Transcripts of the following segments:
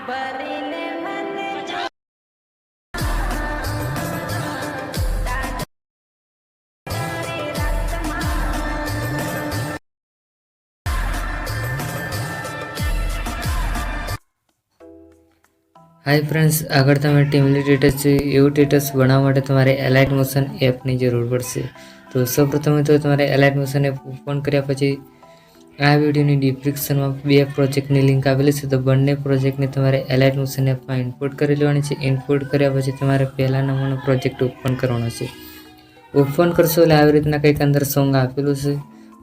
Hi friends, अगर તમે ટીમલી status જોઈએ એવું સ્ટેટસ બનાવવા માટે તમારે એલાઇટ મોશન એપની જરૂર પડશે। તો સૌપ્રથમ તો તમારે એલાઇટ મોશન એપ ઓપન કર્યા પછી આ વિડીયોની ડિસ્ક્રિપ્શનમાં બે પ્રોજેક્ટની લિંક આપેલી છે। તો બંને પ્રોજેક્ટને તમારે એલાઇટ મોશન એપમાં ઇમ્પોર્ટ કરી લેવાની છે। ઇમ્પોર્ટ કર્યા પછી તમારે પહેલા નંબરનો પ્રોજેક્ટ ઓપન કરવાનો છે। ઓપન કરશો એટલે આવી રીતના કંઈક અંદર સોંગ આપેલું છે।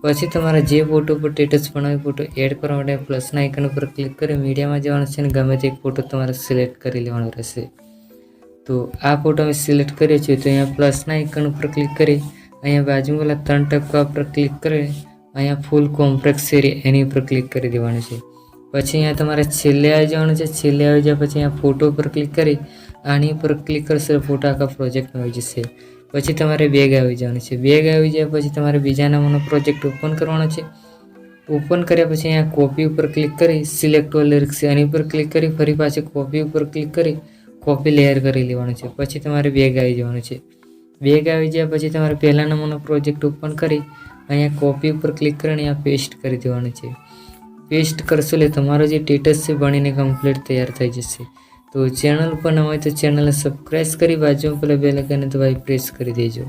પછી તમારે જે ફોટો પર સ્ટેટસ બનાવી ફોટો એડ કરવા માટે પ્લસના આઇકન ઉપર ક્લિક કરી મીડિયામાં જવાનું છે અને ગમે તે એક ફોટો તમારે સિલેક્ટ કરી લેવાનો રહેશે। તો આ ફોટો અમે સિલેક્ટ કર્યો છે તો અહીંયા પ્લસના આઇકન ઉપર ક્લિક કરી અહીંયા બાજુમાં પેલા 3 ટપકા ઉપર ક્લિક કરી અહીંયા ફૂલ કોમ્પ્રેક્સ એરિયા એની ઉપર ક્લિક કરી દેવાનું છે। પછી અહીંયા તમારે છેલ્લે આવી જવાનું છે। છેલ્લે આવી જાય પછી અહીંયા ફોટો ઉપર ક્લિક કરી આની ઉપર ક્લિક કરશો ફોટો આખા પ્રોજેક્ટમાં આવી જશે। પછી તમારે બેગ આવી જવાનું છે। બેગ આવી જાય પછી તમારે બીજા નંબરનો પ્રોજેક્ટ ઓપન કરવાનો છે। ઓપન કર્યા પછી અહીંયા કોપી ઉપર ક્લિક કરી સિલેક્ટ ઓલ લિરિક્સ એની ઉપર ક્લિક કરી ફરી પાછી કોપી ઉપર ક્લિક કરી કોપી લેયર કરી લેવાનું છે। પછી તમારે બેગ આવી જવાનું છે। બેગ આવી જાય પછી તમારે પહેલા નંબરનો પ્રોજેક્ટ ઓપન કરી અહીંયા કોપી ઉપર ક્લિક કરીને અહીંયા પેસ્ટ કરી દેવાનું છે। પેસ્ટ કરશો એટલે તમારો જે સ્ટેટસ છે બનીને કમ્પ્લીટ તૈયાર થઈ જશે। તો ચેનલ પર ન હોય તો ચેનલને સબસ્ક્રાઈબ કરી બાજુમાં પેલા બેલ આઇકન દબાવી પ્રેસ કરી દેજો।